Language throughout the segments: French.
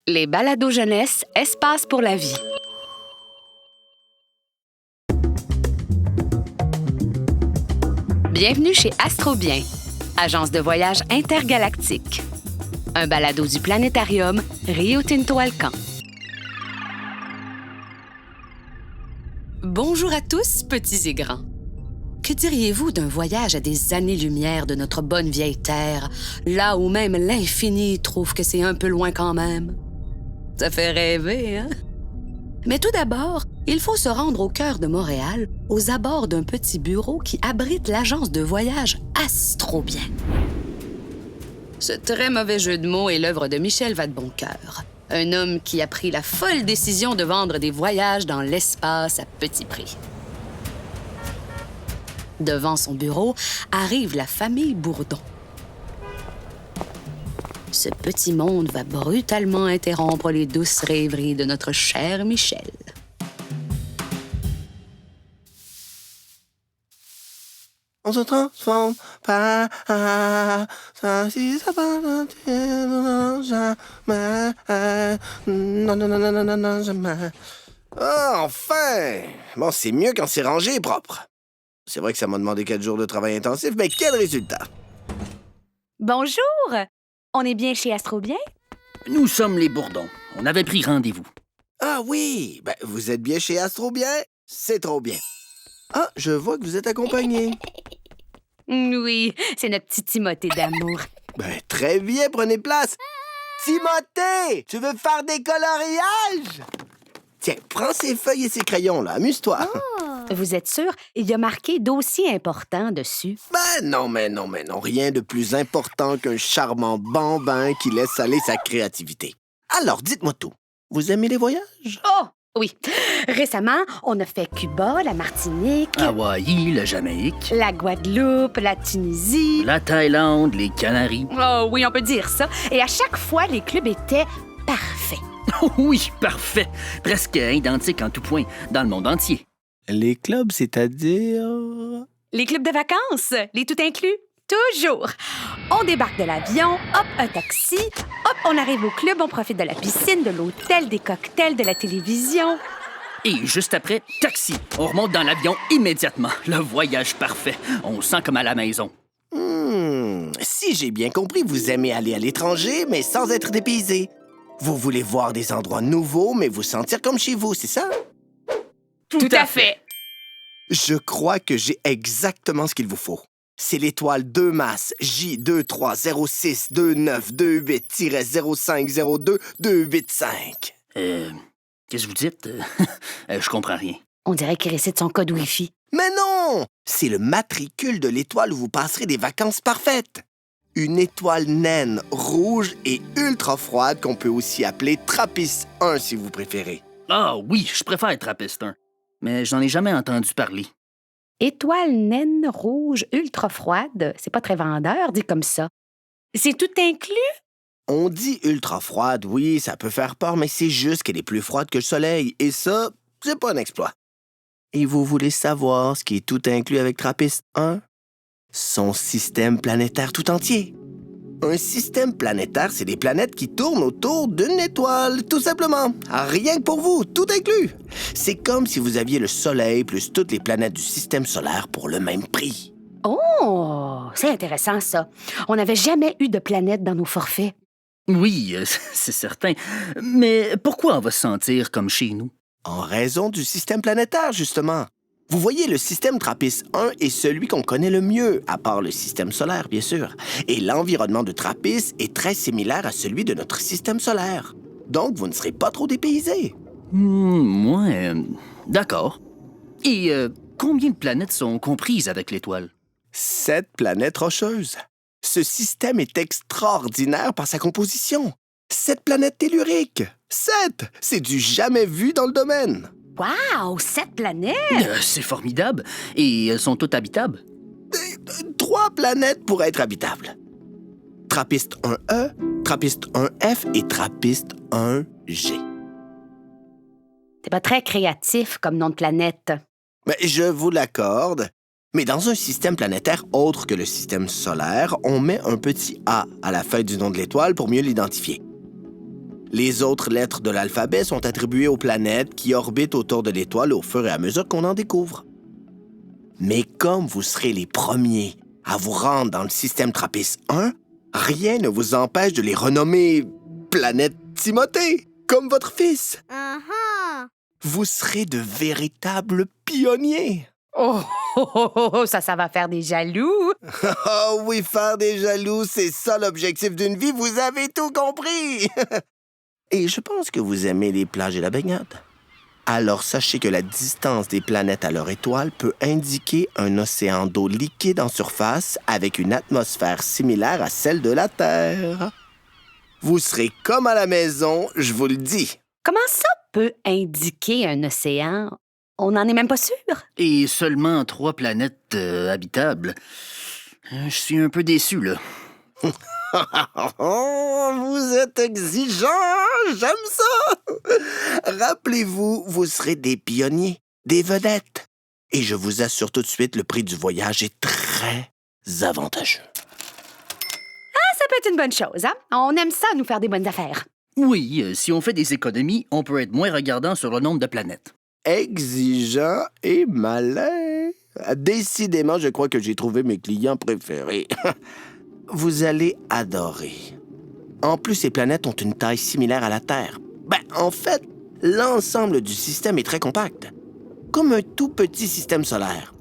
Les balados jeunesse, espace pour la vie. Bienvenue chez Astrobien, agence de voyage intergalactique. Un balado du planétarium Rio Tinto Alcan. Bonjour à tous, petits et grands. Que diriez-vous d'un voyage à des années-lumière de notre bonne vieille Terre, là où même l'infini trouve que c'est un peu loin quand même? Ça fait rêver, hein? Mais tout d'abord, il faut se rendre au cœur de Montréal, aux abords d'un petit bureau qui abrite l'agence de voyage Astrobien. Ce très mauvais jeu de mots est l'œuvre de Michel Vadeboncoeur, un homme qui a pris la folle décision de vendre des voyages dans l'espace à petit prix. Devant son bureau arrive la famille Bourdon. Ce petit monde va brutalement interrompre les douces rêveries de notre cher Michel. On se transforme pas, si ça va jamais, non, jamais. Ah, enfin! Bon, c'est mieux quand c'est rangé et propre. C'est vrai que ça m'a demandé 4 jours de travail intensif, mais quel résultat! Bonjour! On est bien chez Astrobien? Nous sommes les Bourdons. On avait pris rendez-vous. Ah oui! Ben, vous êtes bien chez Astrobien? C'est trop bien. Ah, je vois que vous êtes accompagné. Oui, c'est notre petit Timothée d'amour. Ben, très bien, prenez place. Timothée, tu veux faire des coloriages? Tiens, prends ces feuilles et ces crayons, là. Amuse-toi. Vous êtes sûr? Il y a marqué « dossier important » dessus. Ben non, mais non. Rien de plus important qu'un charmant bambin qui laisse aller sa créativité. Alors, dites-moi tout. Vous aimez les voyages? Oh! Oui. Récemment, on a fait Cuba, la Martinique, Hawaï, la Jamaïque, la Guadeloupe, la Tunisie. la Thaïlande, les Canaries. Oh oui, on peut dire ça. Et à chaque fois, les clubs étaient parfaits. Oui, parfait. Presque identique en tout point, dans le monde entier. Les clubs, c'est-à-dire... Les clubs de vacances, les tout inclus, toujours. On débarque de l'avion, hop, un taxi, hop, on arrive au club, on profite de la piscine, de l'hôtel, des cocktails, de la télévision. Et juste après, taxi. On remonte dans l'avion immédiatement. Le voyage parfait. On sent comme à la maison. Si j'ai bien compris, vous aimez aller à l'étranger, mais sans être dépaysé. Vous voulez voir des endroits nouveaux, mais vous sentir comme chez vous, c'est ça? Tout à fait. Je crois que j'ai exactement ce qu'il vous faut. C'est l'étoile 2 masses J23062928-0502-285. Qu'est-ce que vous dites? Je comprends rien. On dirait qu'il récite son code Wi-Fi. Mais non! C'est le matricule de l'étoile où vous passerez des vacances parfaites. Une étoile naine, rouge et ultra froide qu'on peut aussi appeler Trappist 1 si vous préférez. Ah oui, je préfère Trappist 1. Mais j'en ai jamais entendu parler. Étoile naine rouge ultra froide, c'est pas très vendeur, dit comme ça. C'est tout inclus? On dit ultra froide, oui, ça peut faire peur, mais c'est juste qu'elle est plus froide que le soleil. Et ça, c'est pas un exploit. Et vous voulez savoir ce qui est tout inclus avec Trappist 1? Son système planétaire tout entier. Un système planétaire, c'est des planètes qui tournent autour d'une étoile, tout simplement. Rien que pour vous, tout inclus. C'est comme si vous aviez le Soleil plus toutes les planètes du système solaire pour le même prix. Oh, c'est intéressant ça. On n'avait jamais eu de planète dans nos forfaits. Oui, c'est certain. Mais pourquoi on va se sentir comme chez nous? En raison du système planétaire, justement. Vous voyez, le système Trappist 1 est celui qu'on connaît le mieux, à part le système solaire, bien sûr. Et l'environnement de Trappist est très similaire à celui de notre système solaire. Donc, vous ne serez pas trop dépaysés. D'accord. Et combien de planètes sont comprises avec l'étoile? 7 planètes rocheuses. Ce système est extraordinaire par sa composition. 7 planètes telluriques. 7! C'est du jamais vu dans le domaine. Wow, 7 planètes! C'est formidable. Et elles sont toutes habitables? 3 planètes pourraient être habitables. Trappist 1E, Trappist 1F et Trappist 1G. C'est pas très créatif comme nom de planète. Mais je vous l'accorde. Mais dans un système planétaire autre que le système solaire, on met un petit A à la fin du nom de l'étoile pour mieux l'identifier. Les autres lettres de l'alphabet sont attribuées aux planètes qui orbitent autour de l'étoile au fur et à mesure qu'on en découvre. Mais comme vous serez les premiers à vous rendre dans le système TRAPPIST 1, rien ne vous empêche de les renommer Planète Timothée, comme votre fils. Vous serez de véritables pionniers. Ça va faire des jaloux. Oh oui, faire des jaloux, c'est ça l'objectif d'une vie, vous avez tout compris. Et je pense que vous aimez les plages et la baignade. Alors sachez que la distance des planètes à leur étoile peut indiquer un océan d'eau liquide en surface avec une atmosphère similaire à celle de la Terre. Vous serez comme à la maison, je vous le dis. Comment ça peut indiquer un océan? On n'en est même pas sûr. Et seulement 3 planètes habitables. Je suis un peu déçu, là. Vous êtes exigeant, j'aime ça. Rappelez-vous, vous serez des pionniers, des vedettes. Et je vous assure tout de suite, le prix du voyage est très avantageux. Ça peut être une bonne chose, hein? On aime ça, nous faire des bonnes affaires. Oui, si on fait des économies, on peut être moins regardant sur le nombre de planètes. Exigeant et malin. Décidément, je crois que j'ai trouvé mes clients préférés. Vous allez adorer. En plus, ces planètes ont une taille similaire à la Terre. En fait, l'ensemble du système est très compact. Comme un tout petit système solaire.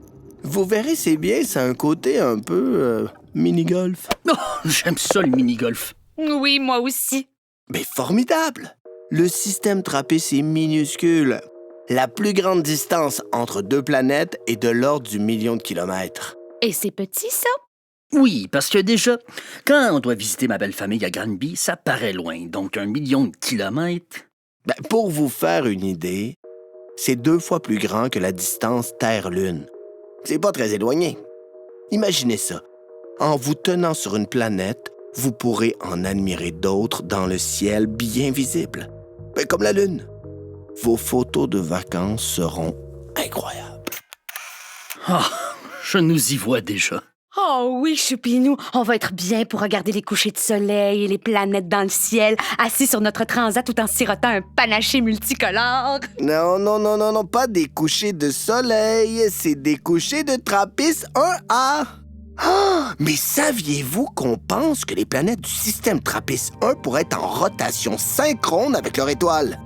Vous verrez, c'est bien, ça a un côté un peu mini-golf. Oh, j'aime ça, le mini-golf. Oui, moi aussi. Mais formidable! Le système TRAPPIST est minuscule. La plus grande distance entre 2 planètes est de l'ordre du million de kilomètres. Et c'est petit, ça? Oui, parce que déjà, quand on doit visiter ma belle-famille à Granby, ça paraît loin, donc 1 million de kilomètres. Pour vous faire une idée, c'est 2 fois plus grand que la distance Terre-Lune. C'est pas très éloigné. Imaginez ça. En vous tenant sur une planète, vous pourrez en admirer d'autres dans le ciel bien visibles. Comme la Lune. Vos photos de vacances seront incroyables. Ah, je nous y vois déjà. Oh oui, Choupinou, on va être bien pour regarder les couchers de soleil et les planètes dans le ciel, assis sur notre transat tout en sirotant un panaché multicolore. Non, pas des couchers de soleil, c'est des couchers de TRAPPIST 1A. Mais saviez-vous qu'on pense que les planètes du système TRAPPIST 1 pourraient être en rotation synchrone avec leur étoile?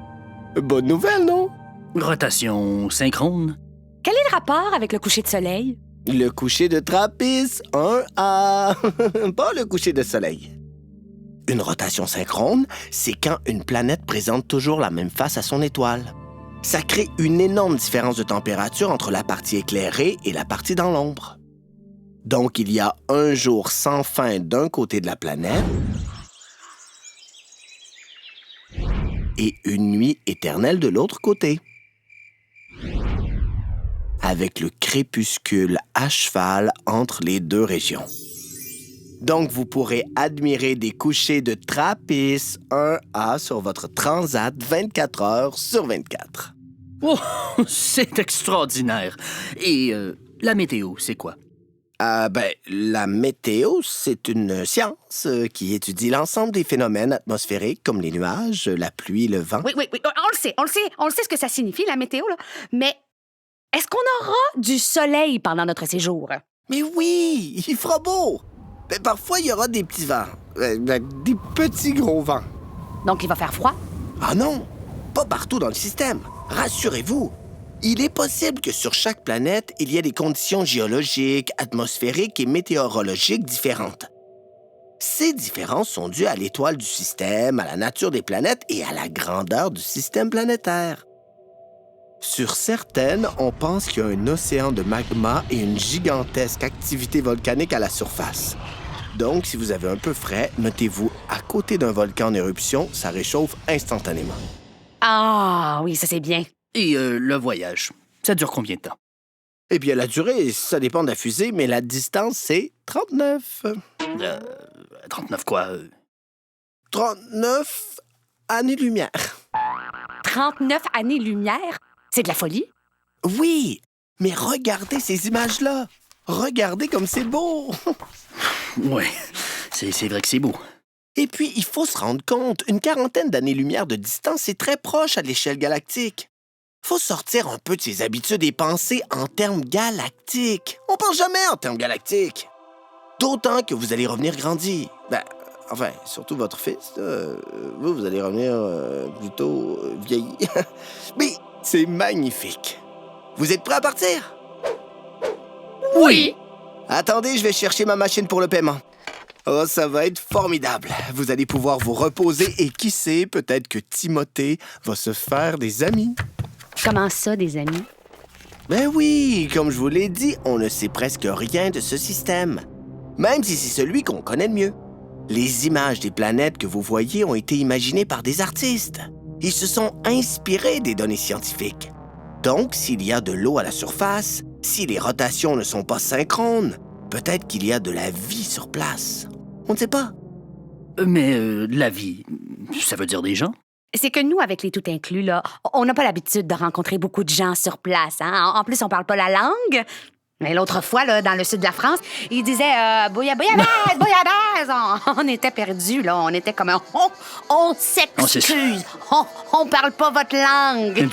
Bonne nouvelle, non? Rotation synchrone. Quel est le rapport avec le coucher de soleil? Le coucher de TRAPPIST 1A, pas le coucher de soleil. Une rotation synchrone, c'est quand une planète présente toujours la même face à son étoile. Ça crée une énorme différence de température entre la partie éclairée et la partie dans l'ombre. Donc, il y a un jour sans fin d'un côté de la planète et une nuit éternelle de l'autre côté. Avec le crépuscule à cheval entre les 2 régions. Donc, vous pourrez admirer des couchers de TRAPPIST 1A sur votre transat 24 heures sur 24. Oh, c'est extraordinaire. Et la météo, c'est quoi? La météo, c'est une science qui étudie l'ensemble des phénomènes atmosphériques comme les nuages, la pluie, le vent. Oui, on le sait ce que ça signifie, la météo, là. Mais est-ce qu'on aura du soleil pendant notre séjour? Mais oui, il fera beau. Parfois, il y aura des petits vents, des petits gros vents. Donc, il va faire froid? Ah non, pas partout dans le système. Rassurez-vous. Il est possible que sur chaque planète, il y ait des conditions géologiques, atmosphériques et météorologiques différentes. Ces différences sont dues à l'étoile du système, à la nature des planètes et à la grandeur du système planétaire. Sur certaines, on pense qu'il y a un océan de magma et une gigantesque activité volcanique à la surface. Donc, si vous avez un peu frais, notez-vous, à côté d'un volcan en éruption, ça réchauffe instantanément. Ah oui, ça c'est bien. Et le voyage, ça dure combien de temps? Eh bien, la durée, ça dépend de la fusée, mais la distance, c'est 39. 39 quoi? 39 années-lumière. 39 années-lumière? C'est de la folie? Oui, mais regardez ces images-là. Regardez comme c'est beau. Ouais, c'est vrai que c'est beau. Et puis, il faut se rendre compte, une quarantaine d'années-lumière de distance, c'est très proche à l'échelle galactique. Faut sortir un peu de ses habitudes et penser en termes galactiques. On pense jamais en termes galactiques. D'autant que vous allez revenir grandi. Enfin, surtout votre fils. Vous allez revenir plutôt vieilli. Mais c'est magnifique. Vous êtes prêts à partir? Oui! Attendez, je vais chercher ma machine pour le paiement. Oh, ça va être formidable. Vous allez pouvoir vous reposer et qui sait, peut-être que Timothée va se faire des amis. Comment ça, des amis? Ben oui, comme je vous l'ai dit, on ne sait presque rien de ce système. Même si c'est celui qu'on connaît le mieux. Les images des planètes que vous voyez ont été imaginées par des artistes. Ils se sont inspirés des données scientifiques. Donc, s'il y a de l'eau à la surface, si les rotations ne sont pas synchrones, peut-être qu'il y a de la vie sur place. On ne sait pas. Mais la vie, ça veut dire des gens? C'est que nous, avec les tout inclus, là, on n'a pas l'habitude de rencontrer beaucoup de gens sur place. Hein? En plus, on parle pas la langue. Mais l'autre fois, là, dans le sud de la France, ils disaient bouillabaisse, bouillabaisse. On était perdus, là. On était comme un on s'excuse. On parle pas votre langue.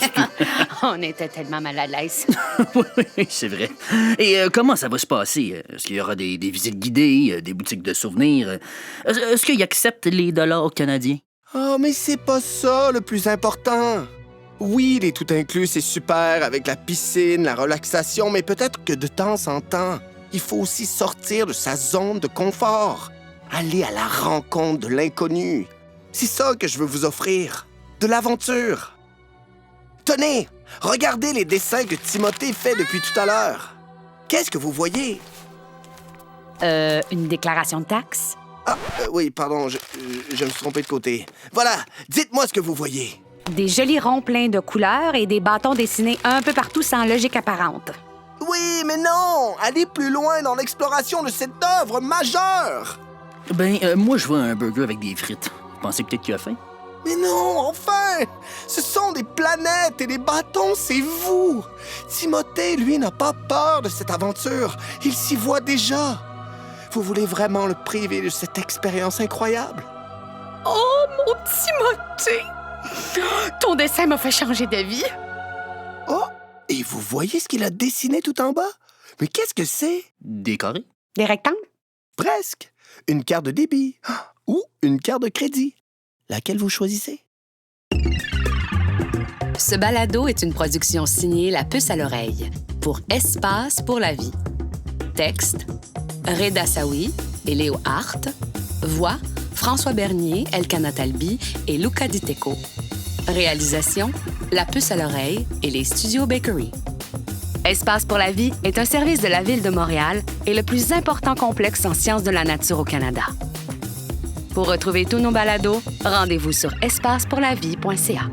On était tellement mal à l'aise. Oui, c'est vrai. Et comment ça va se passer? Est-ce qu'il y aura des visites guidées, des boutiques de souvenirs? Est-ce qu'ils acceptent les dollars canadiens? Oh, mais c'est pas ça le plus important. Oui, les tout inclus, c'est super avec la piscine, la relaxation, mais peut-être que de temps en temps, il faut aussi sortir de sa zone de confort. Aller à la rencontre de l'inconnu. C'est ça que je veux vous offrir. De l'aventure. Tenez, regardez les dessins que Timothée fait depuis tout à l'heure. Qu'est-ce que vous voyez? Une déclaration de taxe? Oui, pardon, je me suis trompé de côté. Voilà, dites-moi ce que vous voyez. Des jolis ronds pleins de couleurs et des bâtons dessinés un peu partout sans logique apparente. Oui, mais non! Allez plus loin dans l'exploration de cette œuvre majeure! Moi, je vois un burger avec des frites. Vous pensez peut-être qu'il a faim? Mais non, enfin! Ce sont des planètes et des bâtons, c'est vous! Timothée, lui, n'a pas peur de cette aventure. Il s'y voit déjà. Vous voulez vraiment le priver de cette expérience incroyable? Oh, mon Timothée! Ton dessin m'a fait changer d'avis. Oh, et vous voyez ce qu'il a dessiné tout en bas? Mais qu'est-ce que c'est? Des carrés? Des rectangles? Presque. Une carte de débit. Ou une carte de crédit. Laquelle vous choisissez? Ce balado est une production signée La Puce à l'oreille pour Espace pour la vie. Texte, Reda Saoui et Léo Hart. Voix, François Bernier, Elkana Talbi et Luca Di Teco. Réalisation, La Puce à l'oreille et les studios Bakery. Espace pour la vie est un service de la Ville de Montréal et le plus important complexe en sciences de la nature au Canada. Pour retrouver tous nos balados, rendez-vous sur espacepourlavie.ca.